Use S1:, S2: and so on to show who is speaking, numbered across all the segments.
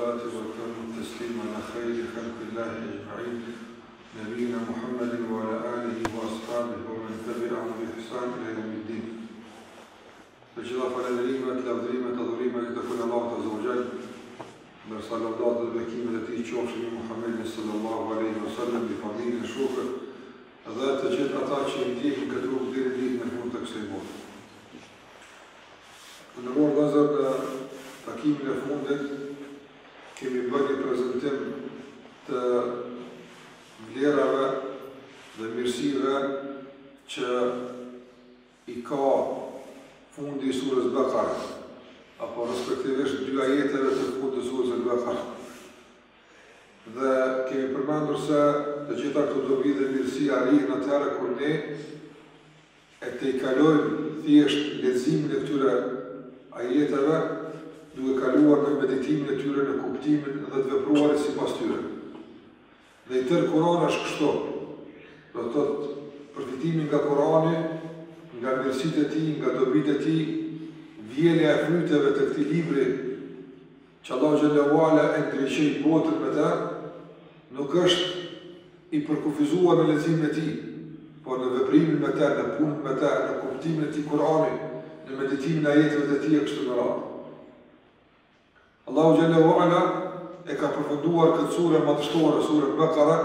S1: الصلاة وأتم التسليم على خير خلق الله أجمعين نبينا محمد وعلى آله وأصحابه ومن تبعهم بإحسان إلى يوم الدين. فجلاف على ذريمة لذريمة ذريمة لتكون الله عز وجل برسالة الله البكيمة التي تشوف من محمد صلى الله عليه وسلم بفضيل شوكر ذات تجد أطاعش يديه كتوب دير ديه نفون تكسيبون. Në vazër në takimin e fundit, kemi bërë një prezentim të vlerave dhe mirësive që i ka fundi i surës Bekara, apo respektivisht dy ajeteve të fundit të surës Bekara. Dhe kemi përmendur se të gjitha këto dobi dhe mirësi arrihen atëherë kur ne e të i kalojmë thjesht leximin e këtyre ajeteve, duke kaluar në meditimin e tyre, në kuptimin dhe të vepruarit sipas tyre. Dhe i tërë Kurani është kështu. Do të thotë përfitimin nga Kurani, nga mirësitë e tij, nga dobitë e tij, vjelja e fryteve të këtij libri që Allahu xhallahu ala e ndriçoi botën me të, nuk është i përkufizuar në leximin e tij, por në veprimin me të, në punën me të, në kuptimin e tij Kurani, në meditimin e ajeteve të tij kështu me radhë. Allahu xhallahu ala e ka përfunduar këtë sure madhështore, surën Bekara,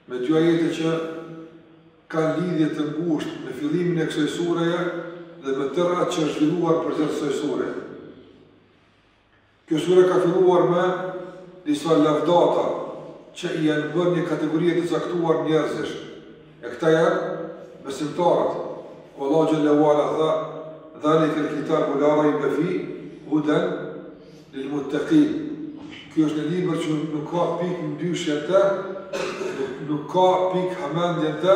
S1: me dy ajete që kanë lidhje të ngushtë me fillimin e kësaj sureje dhe me tërë atë që është filluar përgjatë kësaj sure. Kjo sure ka filluar me disa lavdata që i janë bërë një kategori të caktuar njerëzish. E këta janë besimtarët. Allahu xhallahu ala tha: "Dhalika al-kitabu la rayba fihi hudan lil-muttaqin." Ky është një libër që nuk ka pikë ndyshje të, nuk ka pikë hamendje të,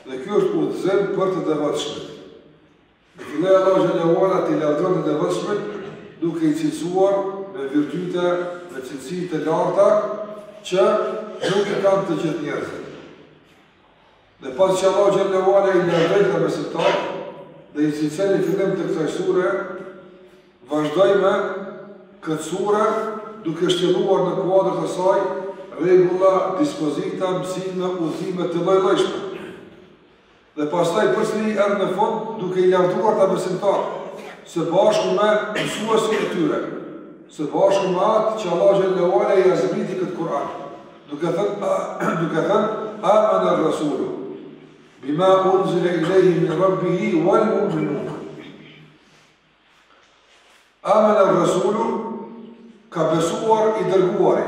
S1: dhe ky është udhëzim për të devotshmit. Në filloj Allahu xhallahu ala t'i lavdron të devotshmit duke i cilësuar me virtyte, me cilësi të larta që nuk i kanë të gjithë njerëzit. Dhe pas që Allahu xhallahu ala i lavdron të besimtarët dhe i cilëson në fillim të kësaj sure, vazhdoj me këtë sure duke shtjelluar në kuadrët e saj rregulla, dispozita, mësime, udhëzime të lloj-llojshme. Dhe pastaj përsëri erdhi në fund duke i lavdruar ta besimtarët së bashku me mësuesin e tyre, së bashku me atë që Allahu xhallahu ala i zbriti këtë Kur'an, duke thënë amana ar-rasulu bima unzila ilayhi min rabbih wal mu'minun. Amana ar-rasulu ka besuar i dërguari.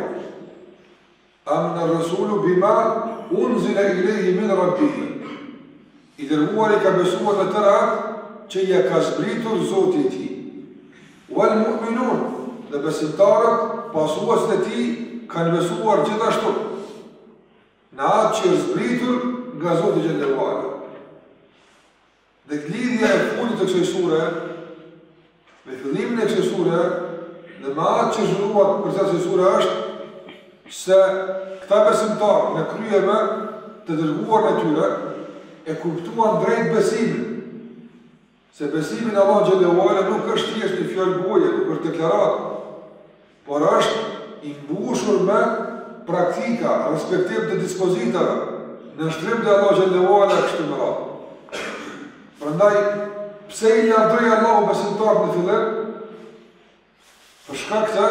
S1: Amana ar-rasulu bima unzila ilayhi min rabbih. I dërguari ka besuar në tërë atë që ja ka zbritur Zoti i tij. Wal mu'minun, dhe besimtarët, pasuesit e tij, kanë besuar gjithashtu në atë që është zbritur nga Zoti xhallahu ala. Dhe lidhja e fundit të kësaj sure, me fillimin e kësaj sure, dhe me atë që zhvilluar përsa kësaj sure është se këta besimtarë në kryeme të dërguar në tyre e kuptuan drejt besimin. Se besimin Allah xhallahu ala nuk është thjesht një fjalë goje, nuk është deklarat, por është i mbushur me praktika, respektiv të dispozitave, në shtrim të Allah xhallahu ala kështu me radhë. Prandaj, pse i lavdroi Allahu besimtarët në fillim? Për shkak të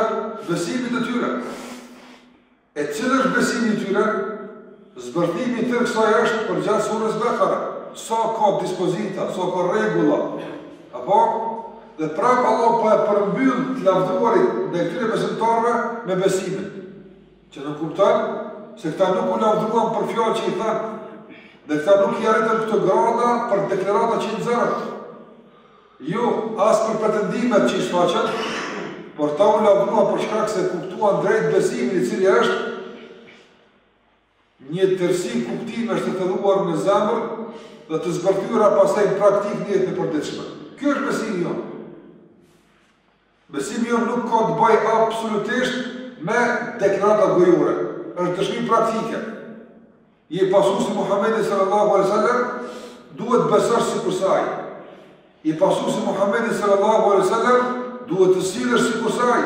S1: besimit të tyre. E cili është besimi i tyre? Zbërthimi i tërë kësaj është përgjatë surës Bekara. Sa ka dispozita, sa ka rregulla. Apo? Dhe prapë Allah po e përmbyll të lavdruarit ndaj këtyre besimtarëve me besimin. Që nuk kupton se këta nuk u lavdruan për fjalë që i thanë, dhe këta nuk i arritën këto grada për deklarata që i nxjerrën. Jo, as për pretendimet që i shfaqen, por ta u lavdruan për shkak se kuptuan drejt besimin i cili është një tërsi kuptimesh të thelluar në zemër dhe të zbërthyera pastaj në praktikë në jetën e përditshme. Ky është besimi jonë. Besimi jonë nuk ka të bëjë absolutisht me deklarata gojore, është dëshmi praktike. Je pasuesi Muhamedit sallallahu alaihi wasallam, duhet besosh sikur saj. Je pasuesi Muhamedit sallallahu alaihi wasallam, duhet të sillesh sikur saj.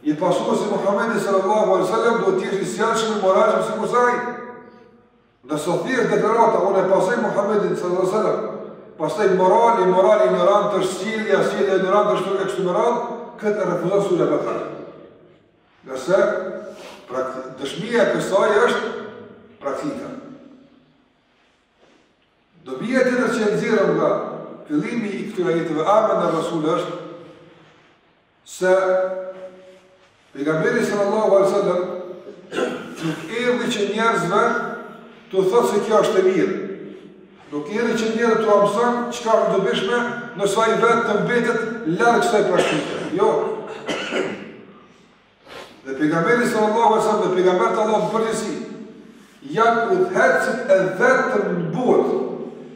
S1: I pasuesi Muhamedi sallallahu alaihi wasallam duhet të jesh i sjellshëm i moralshëm sikur sa ai. Nëse thjesht deklarata unë e pasoj Muhamedit sallallahu alaihi wasallam, pastaj morali ignorant është sjellja ignorant është e kështu me radhë, këtë e refuzon sura Bakara. Nëse dëshmia e kësaj është praktika. Dobia tjetër që nxjerrëm nga fillimi i këtyre ajeteve amana Rasul është se pejgamberi sallallahu alaihi wasallam nuk erdhi që njerëzve të thotë se kjo është e mirë. Nuk erdhi që njerëzit të mëson çka është dobishme nëse ai vetë të mbetet larg kësaj praktike. Jo. Dhe pejgamberi sallallahu alaihi wasallam dhe pejgambert Allahu përgjithësi janë udhëhecit e vetëm në botë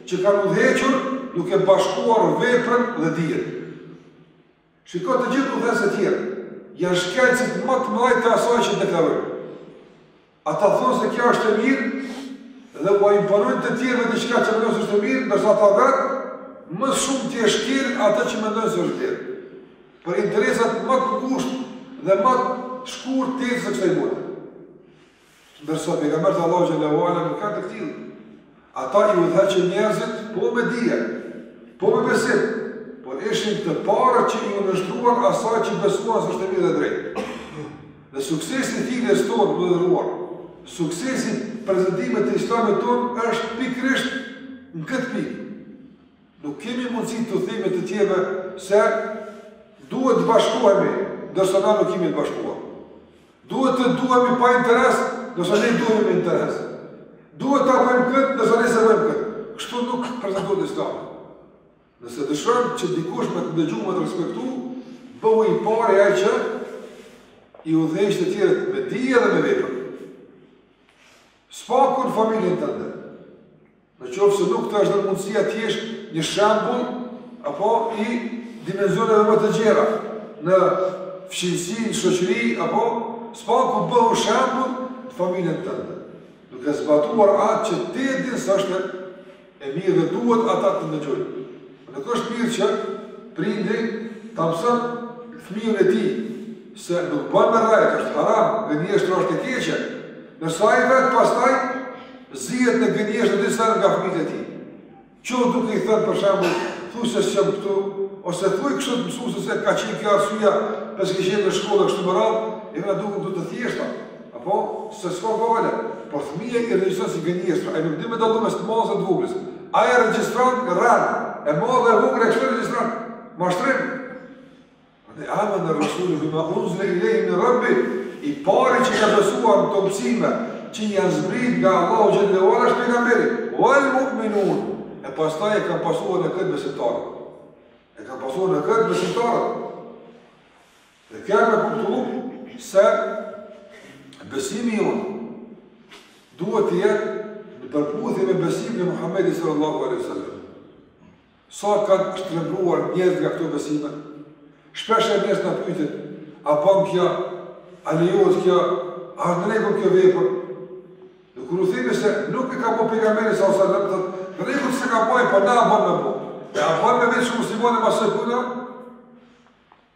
S1: që kanë udhëhequr duke bashkuar veprën dhe dijen. Shiko të gjithë udhëhecët e tjerë, janë shkencit më të mëdha të asaj që deklarojnë. Ata thonë se kjo është e mirë dhe u imponojnë të tjerëve diçka që mendojnë se është e mirë, ndërsa ata vetë më shumë të shkelin atë që mendojnë se është e mirë. Për interesat më të ngushtë dhe më të shkurt të jetës së kësaj bote. Ndërsa pejgamberi Allahu xhallahu ala nuk ka të tillë. Ata i udhëheqën njerëzit po me dije, po me besim, por ishin të parët që i nështruan asaj që besuan se është e mirë dhe drejtë. Dhe suksesi i thirrjes tonë, më dhëruar, suksesi prezantimit të Islamit tonë është pikërisht në këtë pikë. Nuk kemi mundësi të themi të tjerëve se duhet të bashkohemi, ndërsa na nuk kemi të bashkuar. Duhet të duhemi pa interes, ndërsa ne duhemi me interes. Duhet ta bëjmë këtë, ndërsa ne se bëjmë këtë. Kështu nuk prezantohet Islami. Nëse dëshon që dikush me të dëgju, me të respektu, bëhu i pare ai që i udhëheq të tjerët me dije dhe me vepër. Spaku në familjen tënde. Në qoftë se nuk të është në mundësia të jesh një shembull apo i dimenzioneve më të gjera në fshinësi, në shoqëri, apo spaku bëhu shembull të familjen tënde. Duke zbatuar atë që ti e din se është e mirë dhe duhet ata të ndëgjojnë. Nuk është mirë që prindi ta mëson fëmijën e tij se nuk bën me rrejt, është haram, gënjeshtër është e keqe. Nësa ai vetë pastaj zihet në gënjeshtër disa nga fëmijët e tij. Qo duke i thënë për shembull, thuaj se s'jam këtu, ose thuaj kështu të mësuesës se ka qenë kjo arsyeja pse ke qenë në shkollë kështu më radh, e na duket të thjeshta. Apo se s'ka vale, por fëmia i regjistron si gënjeshtër, ai nuk di me dallu mes të madhës dhe të vogëls. Ai e regjistron rrallë. E madhe e vogël e kështu regjistron. Mashtrim. Dhe amana Rasuli bima unzila ilayhi min rabbi, i pari që ka besuar në të mësime që janë zbrit nga Allahu xhallahu ala është pejgamberi. Wal mu'minun. E pastaj e kanë pasuar në këtë besimtarë. E kanë pasuar në këtë besimtarë. Dhe kjo me kuptu se besimi jonë duhet të jetë në përputhje me besimin e Muhamedit sallallahu alaihi wasallam. Sa kanë shtrembruar njerëz nga këto besime? Shpesh e njerëz na pyetin, a bën kjo, a lejohet kjo, a është në rregull kjo vepër? Dhe kur u themi se nuk e ka bërë pejgamberi sallallahu alaihi wasallam, thotë, në rregull se ka bërë, po na bën me bë. E a bën me vetë shumë muslimanë pas së punë?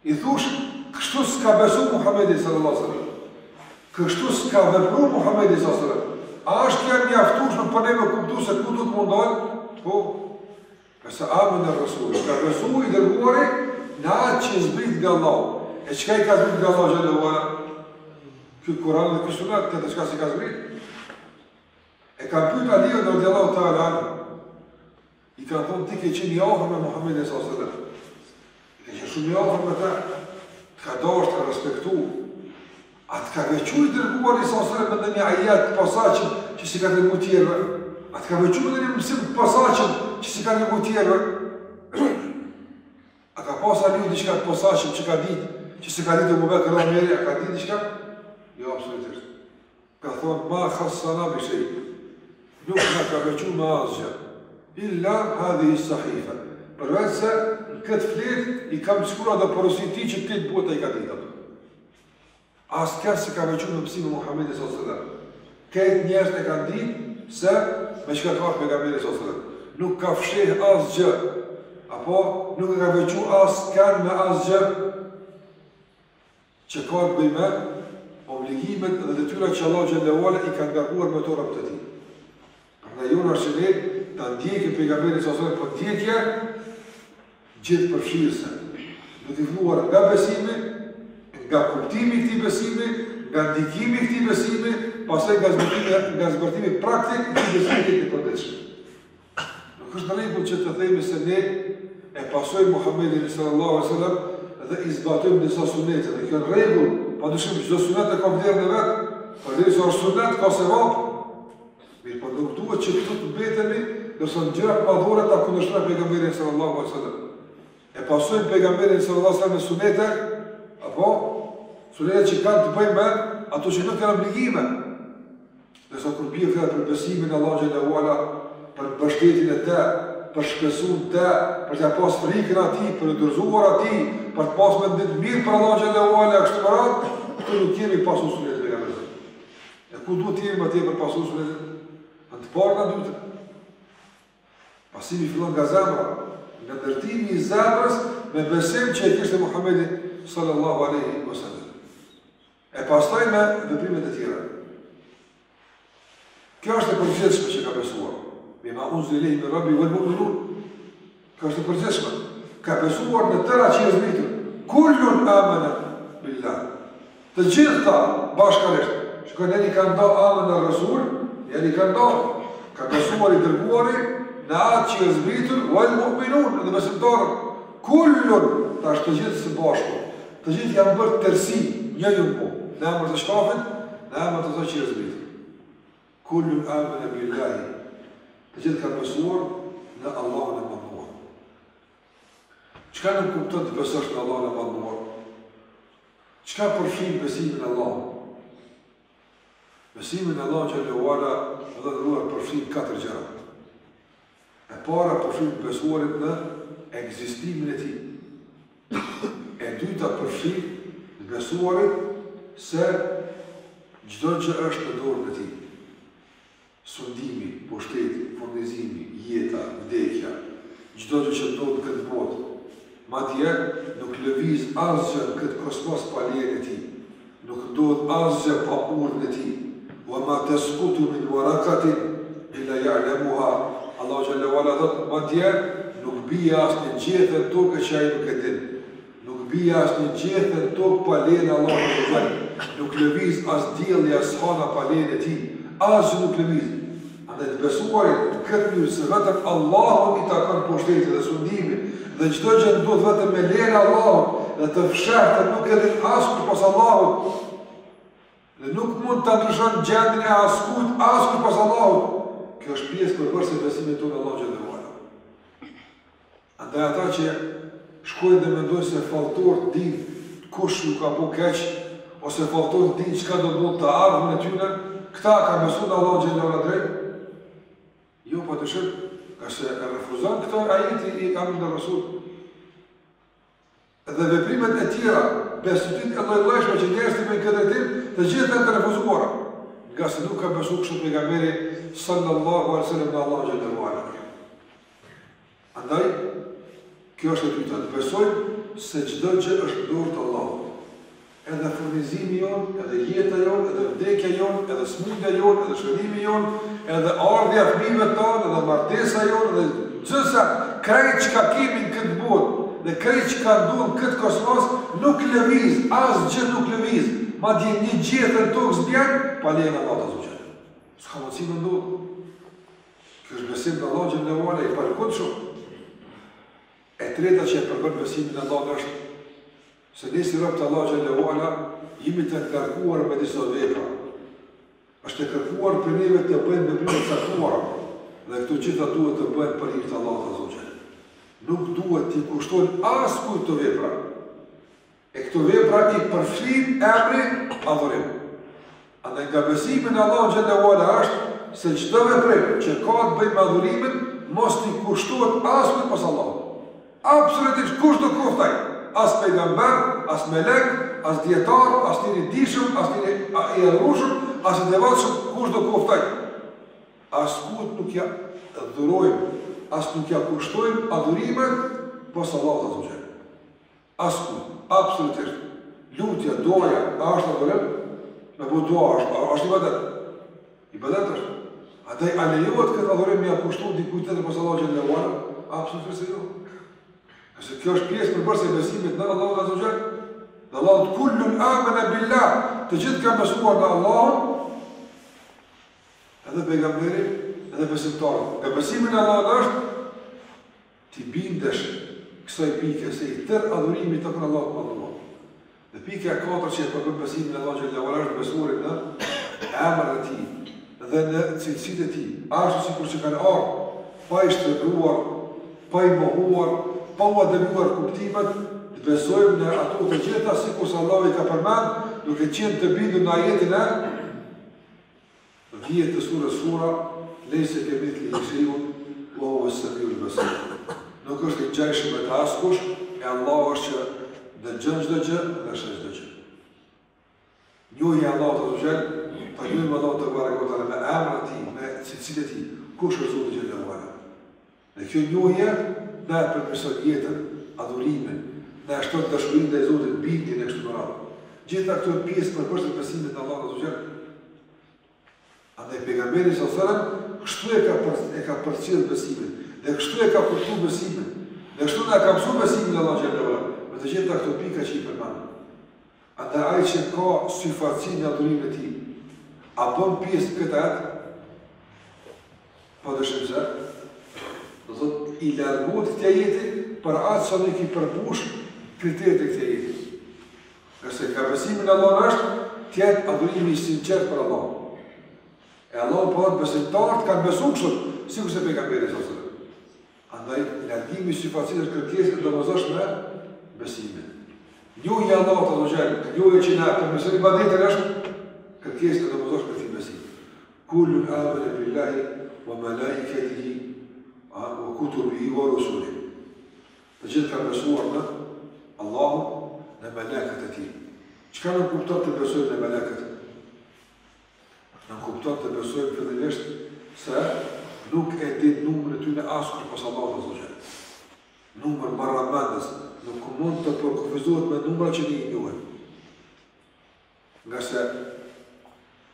S1: I thosh, kështu s'ka besu Muhamedi sallallahu alaihi wasallam. Kështu s'ka vepruar Muhamedi sallallahu alaihi wasallam. A është kjo mjaftueshme për ne me kuptu se ku duhet mundohet? Po. Kësa amën e Rasullit, ka besu i dërguari në atë që zbrit nga Allahu. E qëka i ka zbrit nga Allahu xhallahu ala? Ky Kur'an dhe ky Sunet, këtë qëka si ka zbrit? E ka pyet Aliun radiallahu ta'ala anhu. I ka thonë, ti ke qenë i afër me Muhamedit sallallahu alaihi wasallam. Ke qenë shumë i afër me ta, të ka dashur, të ka respektu. A të ka veçu i dërguari sallallahu alaihi wasallam me ndonjë ajet të posaçëm që si ka dërguar tjerëve? A të ka veçu me ndonjë mësim të posaçëm që si ka dërguar tjerëve? A ka pas Aliu diçka të posaçëm që ka ditë, që si ka ditë Abu Bekr Omeri, a ka ditë diçka? Jo, absolutisht. Ka thonë, ma khassana bi shay. Nuk na ka veçu me asgjë. Illa hadhihi sahifa. Përveç se në këtë fletë i kam shkruar dhe porosit ti që këtë bota i ka ditë ato. Asë kërë se ka veçu në mësimin Muhamedi sallallahu alaihi wasallam. Këtë njerëz e kanë ditë se me që ka të varë pejgamberi sallallahu alaihi wasallam. Nuk ka fsheh asgjë, apo nuk e ka veçu asë kanë me asgjë. që ka të bëjë me obligimet dhe detyrat që Allahu xhallahu ala i ka ngarkuar me to robët e tij. Prandaj jona është që ne ta ndjekim pejgamberin sa sa për ndjekje gjithë përfshirëse, duke filluar nga besimi, nga kuptimi i këtij besimi, nga ndikimi i këtij besimi, pastaj nga zbërtimi praktik i besimit të përditshëm. Nuk është rregull që të themi se ne e pasojmë Muhamedit sallallahu alaihi wasallam dhe i zbatojmë disa sunete. Dhe kjo rregull, padyshim çdo sunet e ka vlerën e vet, por derisa është sunet ka sevap. Mirë, po nuk duhet që këtu të mbetemi nëse gjërat madhore ta kundërshtojnë pejgamberin sallallahu alaihi wasallam. E pasojmë pejgamberin sallallahu alaihi wasallam me sunete, apo sunete që kanë të bëjnë me ato që nuk kanë obligime. Nëse kur bie fjalë për besimin në Allah xhallahu ala, për mbështetjen e Tij, për shpesuar Të, për të pas frikën atij, për të dorëzuar atij, për të pas mendim mirë për Allah xhallahu ala kështu me radhë, këtu nuk kemi pasur sunet pejgamberit. E ku duhet të jemi atje për pasur sunet? Në të parë në dytë. Pasimi fillon nga zemra, nga ndërtimi i zemrës me besim që e kishte Muhamedi sallallahu alaihi wasallam. E pastaj me veprimet e tjera. Kjo është e përgjithshme që ka besuar. Bima unzila ilayhi min rabbi wal mu'minun. Kjo është e përgjithshme. Ka besuar në tëra që është zbritur. Kullun amana billah. Të gjitha bashkërisht. Shkoj ne i kanë dhënë amana Rasul, yani kanë dhënë. Ka besuar i dërguari në atë që është zbritur wal mu'minun, dhe besimtarët. Kullun, tash të gjithë së bashku. Të gjithë janë bërë tërsi, një po. Në emër të shkafit, në emër të që është zbritur. Kullun amana billahi. Të gjithë kanë besuar në Allahun e Madhnuar. Çka nuk kupton të besosh në Allahun e Madhnuar? Çka përfshin besimin në Allah? Besimin në Allah xhallahu ala përfshin 4 gjëra. E para përfshin besuarit në ekzistimin e tij. E dyta përfshin besuarit se çdo gjë është në dorën e tij. Sundimi, pushteti, furnizimi, jeta, vdekja, çdo gjë që ndodh në këtë botë. Madje nuk lëviz asgjë në këtë kosmos pa lejen e tij. Nuk ndodh asgjë pa urdhën e tij. Wa ma tasqutu min waraqatin illa ya'lamuha. Allahu xhallahu ala thot, madje nuk bie asnjë gjethë në tokë që ai nuk e din. Nuk bie asnjë gjethë në tokë pa lejen e Allahut të Madh. Nuk lëviz as dielli as hana pa lejen e tij. Asgjë nuk lëviz. Andaj të besuarit në këtë mënyrë se vetëm Allahu i takon pushtetin dhe sundimin, dhe çdo gjë ndodh vetëm me lejen e Allahut, dhe të fshehtë nuk e din askush pas Allahut. Dhe nuk mund ta ndryshon gjendjen e askujt askush pas Allahut. Kjo është pjesë përbërëse e besimit tonë Allahu xhallahu ala. Andaj ata që shkojnë dhe mendojnë se falltor din kush ju ka bu keq, ose falltor din çka do të të ardhmën e tyre, këta ka besuar Allahu xhallahu ala drejt. Jo, po të shërë, ka se e refuzon këto ajeti i kamin dhe Rasul. Dhe veprimet e tjera, besutit e lojlojshme që njerëzit me këtë drejtim, të gjithë të refuzuara. Nga se nuk ka besu kështu pejgamberi sallallahu alaihi wasallam në Allahu xhallahu ala. Andaj, kjo është e dyta, të besojmë se çdo gjë është në dorë të Allahut. Edhe furnizimi jonë, edhe jeta jonë, edhe vdekja jonë, edhe smundja jonë, edhe shërimi jonë, edhe ardhja fëmijëve tonë, edhe martesa jonë, edhe gjithsa krejt që ka kemi në këtë botë, dhe krejt që ka ndodhur në këtë kosmos, nuk lëviz, asgjë nuk lëviz, madje një gjethë në tokë s'bjen, pa lejen e Allahut azza wa jalla. S'ka mundësi me ndodhur. Ky është besim në Allah xhallahu ala i paraqitshëm. E treta që e përbën besimin në Allah është se ne si robët Allah xhallahu ala jemi të kërkuar me disa vepra. Është e kërkuar për neve të bëjmë veprime të caktuara, dhe këto gjitha duhet të bëhen për hir të Allahut azza wa jalla. Nuk duhet t'i kushtojnë askujt të vepra. E këto vepra i përfshin emrin adhurim. Andaj nga besimi në Allah xhallahu ala është se çdo veprim që ka të bëjë me adhurimin mos t'i kushtohet askujt pas Allahut. Absolutisht kush do kuftaj, as pejgamber, as melek, as dietar, as njëri dishëm, as njëri i adhurueshëm, as i devotshëm, kush do kuftaj. Askujt nuk ja dhurojmë, as nuk ja kushtojmë adhurimet pas Allahut azza wa jalla. Askujt, absolutisht. lutja, doja, është adhurim, me bu doa, është ibadet. Ibadet është. Andaj, a lejohet këtë adhurim me akushtu dikuj tjetër pas Allah xhallahu ala? Absolutisht se jo. Nëse kjo është pjesë përbërës e besimit në Allahun azza wa jall, dhe Allahu kullun amana billah, të gjithë kanë besuar në Allahun, edhe pejgamberi, edhe besimtarët. Nga besimi në Allahun është ti bindesh kësaj pike se i tërë adhurimi të kënë Allahut madhëruar. Dhe pike e 4 që e përkën besimin në Allahun xhallahu ala është besuarit në emrin e tij dhe në cilësitë e tij. Ashtu sikur që kanë ardhur pa i shtërruar, pa i mohuar, pa u ademuar kuptimet, të besojmë në ato të gjitha sikur se Allahu i ka përmend, duke qenë të bindur në ajetin e 10 të surës Shura, lejse kemithlihi shay'un wa huwa as-sami'ul basir. Nuk është i ngjajshëm me të askush, e Allahu është që dëgjon çdo gjë dhe sheh çdo gjë. Njohja e Allahut azza wa jall, ta njohim Allahun te barekota me emrin e tij, me cilësitë e tij, kush është Zoti xhallahu ala. Dhe kjo njohje na përmirëson jetën, adhurimin, na shton dashurinë ndaj Zotit, bindjen e kështu me radhë. Gjitha këto pjesë përposh të besimit në Allahun azza wa jall. Andaj pejgamberi sallallahu alajhi wasallam kështu e ka përcjell besimin, dhe kështu e ka kuptuar besimin, dhe kështu na ka mësuar besimin në Allahun xhallahu ala. Me të gjitha këto pika që i përmend. Andaj ai që ka syfaqësinë e adhurimit të tij, a bën pjesë këtë atë? Po dëshim se do thot i largohet këtij jeti për atë sa nuk i përmbush kriteret e këtij jeti. Nëse ka besimin në Allah është të jetë adhurimi i sinqert për Allah. E Allah po thotë besimtarët kanë besuar kështu, sikur se pejgamberi sallallahu alajhi wasallam. Andaj largimi i syfaqësisë është kërkesë e domosdoshme besimin. Njohja e Allahut azza wa jall, njohja që na përmirëson ibadetin është kërkesë e domosdoshme e besimit. Kullu amana billahi wa malaikatihi wa kutubihi wa rusulihi. Të gjithë kanë besuar në Allahun dhe melekët e tij. Çka nuk kupton të besojmë në melekët? Nuk kupton të besojmë fillimisht se nuk e din numrin e tyre askush pas Allahut azza wa jall. Numër marramendës, nuk mund të përkufizohet me numra që ne i njohim. Nga se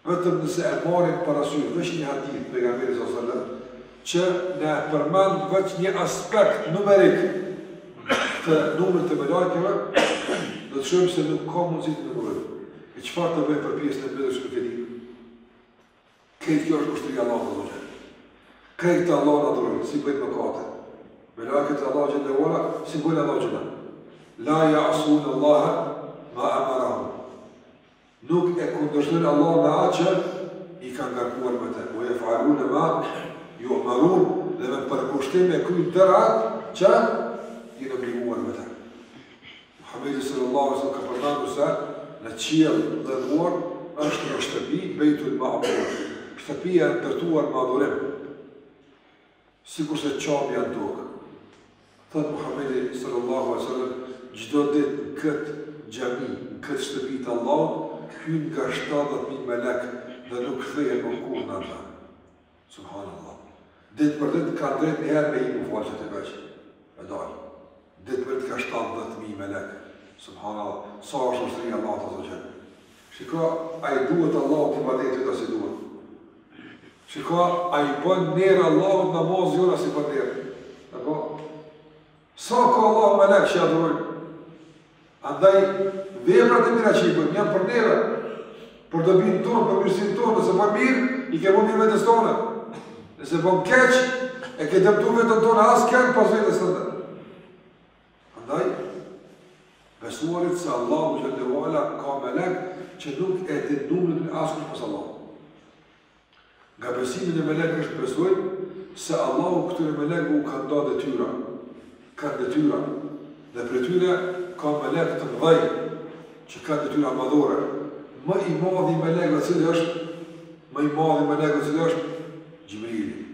S1: vetëm nëse e marrim parasysh veç një hadith pejgamberit sallallahu alajhi wasallam që ne përmend veç një aspekt numerik të numrit të melekëve, do të shohim se nuk ka mundësi të numërojmë. E çfarë të bëjmë për pjesën e mbledhjes së këtij? Këtë kjo është ushtria e Allahut azza wa jall. Këtë Allahun adhurojmë, si bëjmë mëkate. Melekët e Allahut xhallahu ala, si bëjnë Allahu xhallahu. La ya'sun Allah ma amarahum. Nuk e kundërshtojnë Allah me atë që i kanë ngarkuar me të. Wa yaf'aluna ma yu'marun, dhe me përkushtim e kryjnë tërë atë që i në obliguar me të. Muhamedi sallallahu alaihi wasallam ka përmendur se në qiell dhe në uar është një shtëpi, Beitul Ma'mur, shtëpia e ndërtuar me adhurim, sikur se qabja në tokë. Thot Muhamedi sallallahu alaihi wasallam, çdo ditë në këtë xhami, në këtë shtëpi të Allahut, hyn nga 70.000 melek dhe nuk kthehen më kurrë në ata. Subhanallah. Ditë për ditë ka drejt një herë me i mu falqët e veç. E dalë. Ditë për ditë ka 70.000 melek. Subhanallah. Sa është ushtria Allahut azza wa jall. Shiko, a i duhet Allahut i badetit as i duhet. Shiko, a i bën njerë Allahut namaz jona si bën njerë. Apo? Sa ka Allah melek që adhurojnë? Andaj, veprat e mira që i bën, janë për neve. Për dobinë tonë, për mirësinë tonë, nëse bën mirë, i ke bën mirë vetes tonë. Nëse bën keq, e ke dëmtuar veten tonë as keq pas vetes tonë. Andaj, besuarit se Allahu xhallahu ala ka melek që nuk e din numrin e askush pas Allahut. Nga besimi në melek është besojmë se Allahu këtyre melekëve u ka dhënë detyra. Ka detyra. Dhe për tyre ka melek të mëdhej që ka detyra madhore. Më i madhi melekëve cili është, më i madhi melekëve cili është Gjibrili.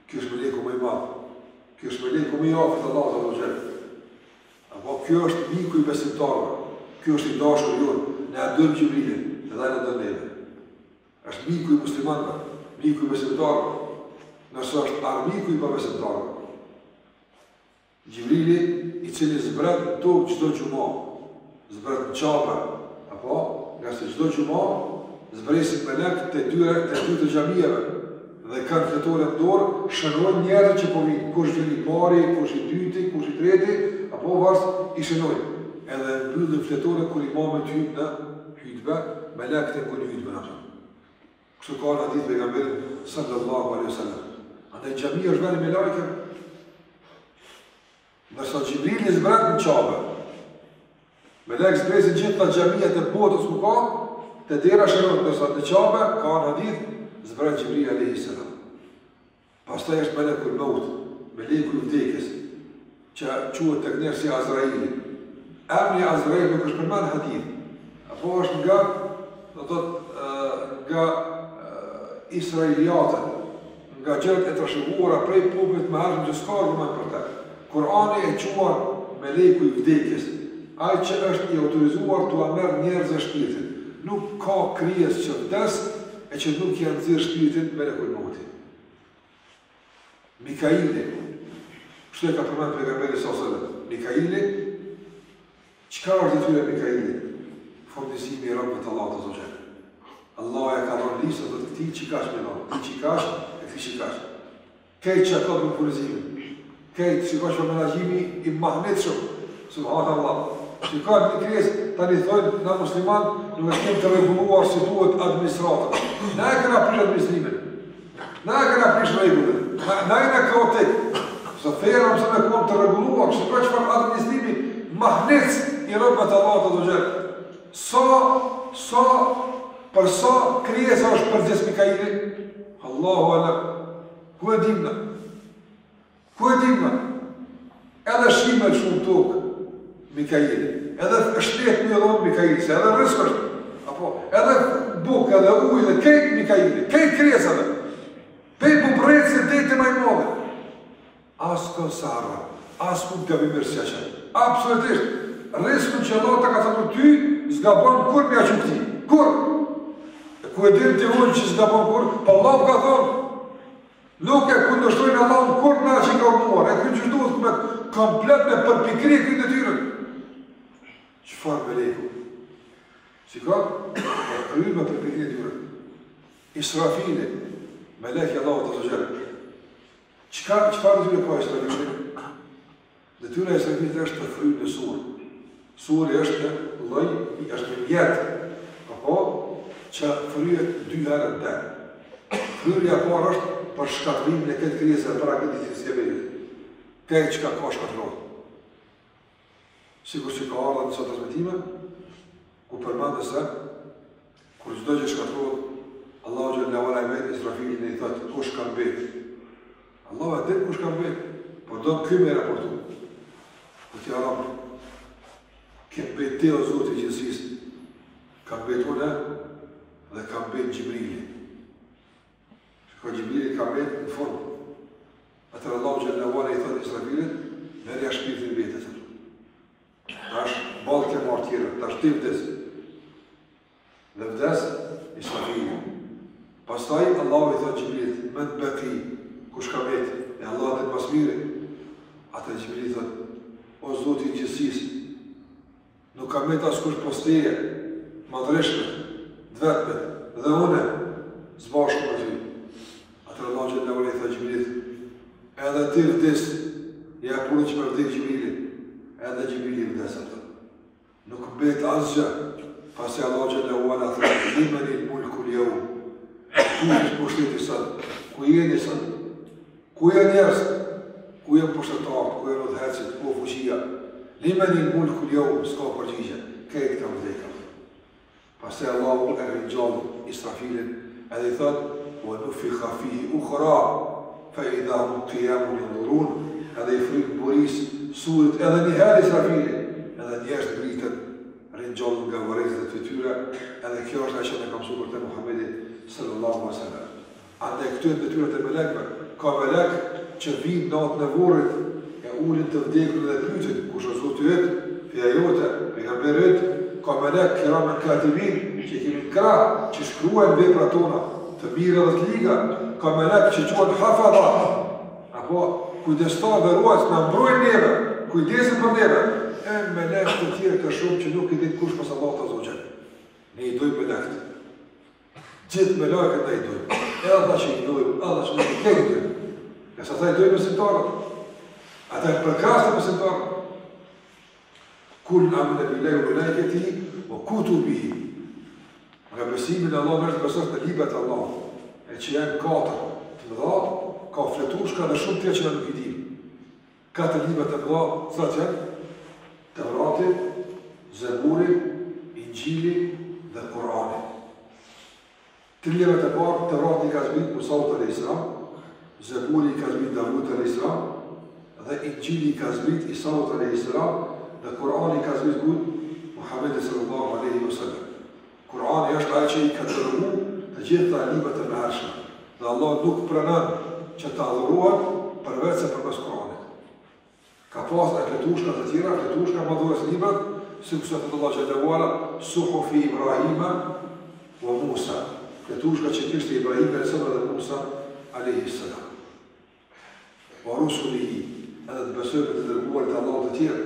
S1: Kjo është meleku më i madh. Kjo është meleku më i afërt të Allahut azza wa jall. Apo kjo është miku i besimtarëve. Kjo është i dashur jonë. Ne e dojmë Gjibrilin, edhe në dojmë neve. Është miku i muslimanëve, miku i besimtarëve. Nëse është armiku i besimtarëve. Gjibrili, i cili zbret në tokë çdo xhumë, zbret në qabe, Apo, nga se çdo gjuma zbresin melek të dy të xhamijeve dhe kanë fletore në dorë, shënojnë njerëzit që po vinë, kush vjen i pari, kush i dyti, kush i treti, apo varës i shënojnë. Edhe mbyllin fletore kur imamet hyjnë në hutbe, melekët e ngulin hutben ato. Kështu ka në hadith pejgamberit sallallahu alaihi wasallam. Andaj xhamia është vend i melekëve. Ndërsa Xhibrili zbret në Qabe. Melek zbresin gjitha xhamiat e botës ku ka, të dera shënojnë, ndërsa në Qabe ka në hadith zbret Xhibrili alayhi salam. Pastaj është melekul maut, meleku i vdekjes, që quhet tek ne si Azraili. Emri Azrail nuk është përmend në hadith, apo është nga, do të thotë, nga israeliatët, nga gjërat e trashëguara prej popullit më hershëm që s'ka argument për të. Kurani e quan meleku i vdekjes, ai që është i autorizuar t'u merr njerëzve shpirtin. Nuk ka krijes që vdes e që nuk janë nxjerr shpirtin melekul mauti. Mikaili, kështu e ka përmend pejgamberi sallallahu alajhi wasallam. Mikaili, çka është detyra e Mikailit? Furnizimi i Rabbit Allahut azza wa jalla. Allah e ka dhënë listë të këtij çikash me Allah, ti çikash e ti çikash. Këtë që ka për furnizimin. Këtë çikash me menaxhimi i mahnetshëm. Subhanallah. Shikoj në krijes tani thonë na musliman nuk e kemi të rregulluar si duhet administrata. Na e kena prish administrimin. Na e kena prish rregullat. Na e kena kaotik. Sa fera mëse me kom të rregulluar, shikoj çfarë administrimi mahnec i Rabbit Allahut azza wa jalla. Për sa krijesa është përgjes Mikaili? Allahu alam. Ku e dimna? Ku e dimna? Edhe shimel shumë tokë Mikaili. Edhe shtetë një dhonë Mikaili, se edhe rësk është. Apo, edhe bukë, edhe ujë, dhe kejtë Mikaili, kejtë krijesave. Pej bubrejtë se dejtë maj modhe. Asë kësara, asë ku të bimirësja që. Absolutisht. Rëskën që Allah të ka thënë ty, zgabon kur me aqë këti. Kur? Ku e dimë të unë që zgabon kur, pa Allah ka thonë, nuk e kundështojnë Allah në kur nga që ka urnuar, e kënë që duhet me komplet me përpikri këtë të tyren. Qëfar me leku? Si ka? E kryur me përpikri të tyren. Israfili, me lekja Allah të të gjerë. Qëfar të tyre ka Israfili? Dhe tyre Israfili është të fryjë në surë. Surë është në loj, është në mjetë. Apo? Që fryjet 2 herë në den. Fryrja parë është për shkatrimin e këtë krijesë e para këtë ditë skebelit. Këtë që ka shkatrot. Sikur që ka ardha në sot transmitime, ku përmendë se, kur çdo gjë shkatrot, Allahu xhallahu ala ibad Israfilin e i thotë, kush ka mbet? Allahu e din kush ka mbet, por do ky me raportu. Ku ti Arab, ke mbet o Zoti i gjithësisë, ka mbetur ne dhe ka mbet Gjibrili. Shko Gjibrili ka mbet në formë. Atër Allahu xhallahu ala i thotë Israfilit, merja shpirtin vetës. Tash balë ke marë tjere, tash ti vdes. Dhe vdes Israfili. Pastaj Allahu i thotë Gjibrilit, me të beti, kush ka mbet, e Allah dhe të pas mire. Atër Gjibrili thotë, o Zoti i gjithësisë, nuk ka mbet as kush posteje, madreshmet, dvetmet, dhe une, zbashku me ty. Atër Allah xhallahu ala i thotë Gjibrilit, edhe ti vdes, ja punë që me vdek Gjibrilit, edhe Gjibrili vdes atë. Nuk mbet asgjë, pasi Allah xhallahu ala thotë, limanil mulku l-yawm. Ku është pushteti sot? Ku jeni sot? Ku janë njerëz? Ku janë pushtetarët? Ku janë udhëhecit? Ku fuqia? Limanil mulku l-yawm, s'ka përgjigje. Këtë kam vdekur. Pastaj Allahu e ringjall Israfilin edhe i thotë, wa nufikha fihi ukhra, fa idha hum qiyamun yanzurun. Edhe i fryt buris surit edhe një herë Israfilin, edhe njerëz ngritën, ringjallën nga varrezat e tyre, edhe kjo është ajo që ne kam mësuar te Muhamedi sallallahu alaihi wasallam. Andaj këtu në detyrat e melekëve, ka melek që vinë natën e vorrit, e ulin të vdekur dhe pyetin, kush është Zoti yt, fija jote, pejgamberi yt, ka melek kiramen katibin, që kemi krah, që shkruajnë veprat tona, të mira dhe të liga, ka melek që quhen hafadha, apo kujdestar dhe ruajtës na mbrojnë neve, kujdesin për neve, e melek të tjerë të shumë që nuk i din kush pas Allahut azza wa jalla. Ne I dojmë me lektë. Gjithë me lakët ne I dojmë. Edhe ata që I dojmë, ata që I dojmë. Nëse ata I dojmë besimtarët. Ata I përkrasën besimtarët. Kull amene billahi wa malaikatihi wa kutubihi. Nga besimin e Allah nështë besosh në libet e Allah. E që janë 4 të mëdha, ka fletushka dhe shumë tjerë që në nuk I dim. 4 libet e mëdha, cilat janë? Tevrati, Zeburi, Injili dhe Kurani. 3 libet e parë, Tevrati ka zbrit Musaut a.s. Zeburi ka zbrit Davud a.s. dhe Injili ka zbrit Isaut a.s. dhe Kurani ka zbrit Muhammed sallallahu alaihi wasallam. Kurani është ai që I ka dërguar të gjitha librat e mëhershme. Dhe Allah nuk pranon që të adhurohet përveç se përmes Kuranit. Ka pas fletushka të tjera, fletushka madhues librat, si kurse thot Allah xhallahu ala, suhufi Ibrahima wa Musa. Fletushka që kishte Ibrahim dhe Musa alayhi salam. Wa rusulihi, edhe të besojmë të dërguarit e Allahut të tjerë.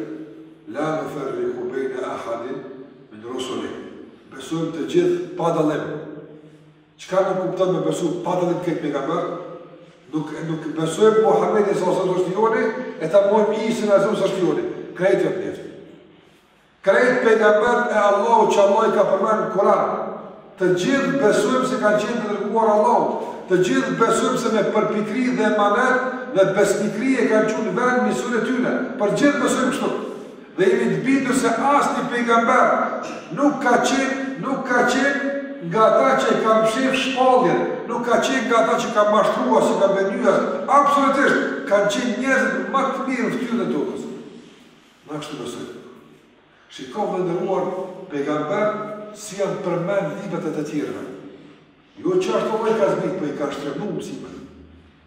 S1: La nufarriqu bayna ahadin min rusulihi. Besojmë të gjithë pa dallim. Çka nuk kupton me besu pa dallim këtë pejgamber? Nuk besojmë Muhamedi sallallahu alaihi wasallam e ta mojmë Isën azum sa shtioni. Krejt jo të krejt pejgamber e Allahu që Allah I ka përmenë në Kur'an. Të gjithë besojmë se kanë qenë të dërguar Allahu. Të gjithë besojmë se me përpikri dhe emanet dhe besnikri e kanë qenë vend mision e tyre. Për gjithë besojmë kështu. Dhe jemi të bindur se asnjë pejgamber nuk ka qenë nga ata që I kanë fshirë shpalljen, nuk ka qenë nga ata që kanë mashtruar, që kanë benyar, absolutisht kanë qenë njerëzit më të mirë në fytyrën e tokës. Na kështu besojmë. Shikoj dhe ndëruar pejgamber si janë përmend librat e të tjerëve. Jo që ashtu ai ka zbrit, po I ka shtrënuar mësimet.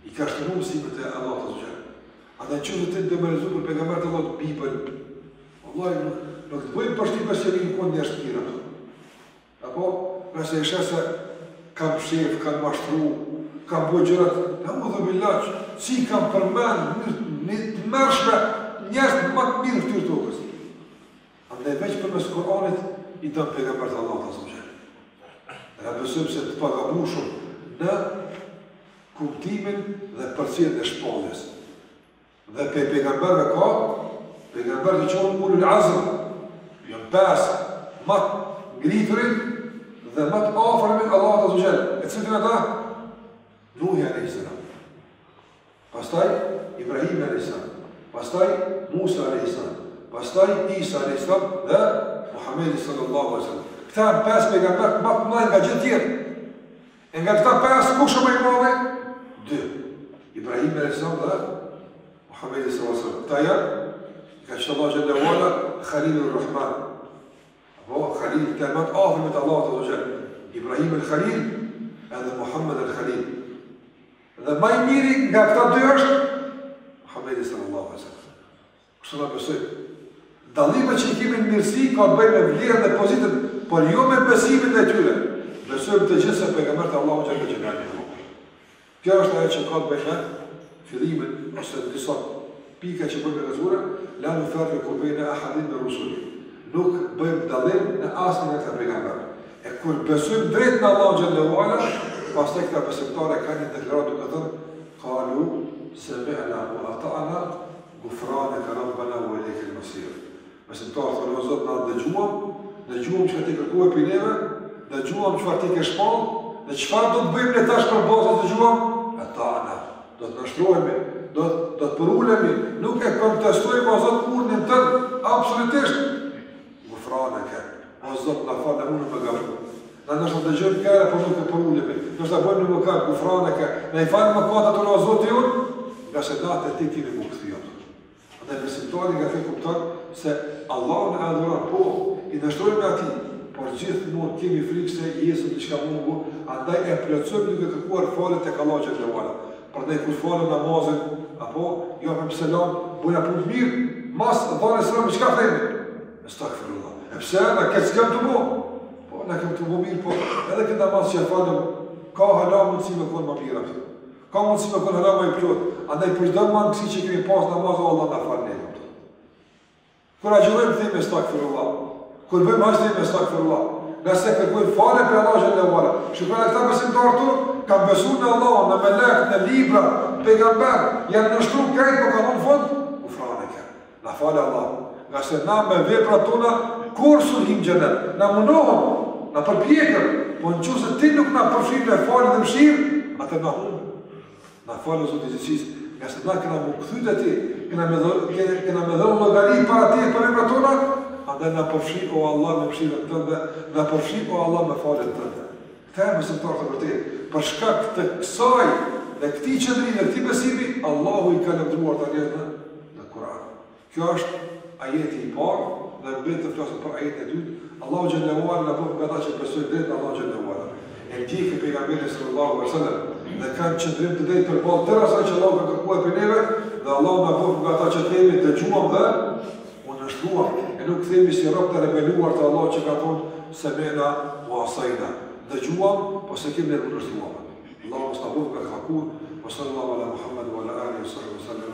S1: I ka shtrënuar mësimet e Allahut azza wa jalla. Ata që të dëmërzu për pejgamberin e Allahut Bibël. Wallahi nuk të bëjmë përshtypje se vinë kënd njerëz të tjerë. Apo nëse e shese kam shef, kam mashtru, kam bëjë gjërat, naudhu billah, si kam përmend në të mërshme njerëz më të mirë këtyre tokës. Andaj veç përmes Kur'anit I dëm pejgamberit e Allahut azza wa jalla. Ne besojmë se të pagabushur në kuptimin dhe përcjelljen e shpalljes. Dhe pejgamberëve ka pejgamberët që janë ulul azm, janë 5 më të ngriturin dhe më të afërm me Allahut azza wa jalla. E cilën ata? Nuhi alayhis salam. Pastaj Ibrahim alayhis salam. Pastaj Musa alayhis salam. Pastaj Isa alayhis salam dhe Muhamedi sallallahu alaihi wasallam. Këta 5 pejgamberë më të mëdhenj nga gjithë tjerë. E nga këta 5 kush më I madh? 2. Ibrahim alayhis salam dhe Muhamedi sallallahu alaihi wasallam. Këta janë ka që Allah Gjellë Walla, Khalilur Rahman. Apo, Khalil, kelmat afër me të Allah të Gjellë. Ibrahim el-Khalil, edhe Muhammed el-Khalil. Dhe maj miri nga këta 2 është, Muhammedi sallallahu alaihi wasallam. Kështu nga besoj. Dallime që I kemi në mirësi, ka të bëjmë me vlerën dhe pozitën, por jo me besimin dhe tyre. Besojmë të gjithë se pejgambert Allah Gjellë Gjellë. Kjo është ajo që ka të bëjmë fillimin, ose në disa pika që bëjmë rezure, la nufarriqu bayna ahadin min rusuli. Nuk bëjmë dallim në asnjë nga këta pejgamberë. E kur besojmë drejt në Allah xhallahu ala, pastaj këta besimtarë kanë deklaruar duke thënë: "Qalu sami'na wa ata'na, ghufranaka rabbana wa ilaykal masir." Besimtarët thonë: "O Zot, na dëgjuam çka ti kërkove për neve, dëgjuam çfarë ti ke shpall, dhe çfarë do të bëjmë ne tash për bazë të dëgjuam? Ata'na, do të nashtrohemi, do të përulemi, nuk e kontestojmë o Zot urdhnin tënd, absolutisht. Ghufranaka, o Zot na fal, unë më gaboj. Na nështë të dëgjojmë kërë, por nuk e përulemi. Nështë të bëjmë në mëkat, ghufranaka, na I falë mëkatet tonë o Zoti jonë, nga se natë e ti kemi më këtë jonë. Andaj besimtari nga këtë kupton se Allah në adhuron, po, I nështrojmë nga ti, por gjithmonë kemi frikë se jesëm diçka mungu, andaj e plotësojmë duke kërkuar falje tek Allah xhallahu ala. Prandaj kur falem namazin, apo japim selam, bëjmë punë mirë, mas dhënë selam çka themi? Astaghfirullah. E pse na ke s'kam të bëj? Po na kem të bëj mirë, po edhe këtë namaz që falem ka hala mundësi me kon më mirë aty. Ka mundësi me kon hala më I plot. Andaj për çdo mangësi që kemi pas namaz Allah na fal ne. Kur agjërojmë themi astaghfirullah. Kur bëjmë haç themi astaghfirullah. nëse kërkojnë falje për Allah xhallahu ala. Shikojnë këta besimtarë tu, kanë besuar në Allah, në melek, në libra, pejgamber, janë nështruar krejt, por kanë në fund ufraneke. Na falë Allah. Nga se na me veprat tona kur sulhim xhenet. Na mundohëm, na përpjekëm, po nëse ti nuk na përfshin me falje dhe mëshirë, atë na humb. Na falë Zoti i gjithësisë, nga se na kena më kthyt aty, kena me dhënë llogari para ti për veprat tona, andaj na përfshi o Allah me mëshirën tënde, na përfshi o Allah me faljen tënde. Këta e besimtarë të vërtetë, për shkak të kësaj dhe këtij qëndrimi dhe këtij besimi, Allahu i ka lëndruar ta në Kur'an. Kjo është ajeti i parë, dhe bëhet të flasim për ajetin e dytë. Allahu xhallahu ala na bëf nga ata që besojnë drejt në Allahu xhallahu ala. E ndjekë pejgamberin sallallahu alaihi wasallam dhe kanë qëndrim të drejtë përballë tërë asaj që Allahu ka kërkuar për neve, dhe Allahu na bëf nga ata që themi dëgjuam dhe u nështruam, e nuk themi si rob të rebeluar të Allahu që ka thonë semena wa asajna. Dëgjuam, po se kemi ne nështruam. Allahu mos na bëf nga hakur, wa sallallahu ala Muhammad wa ala alihi wa sallam.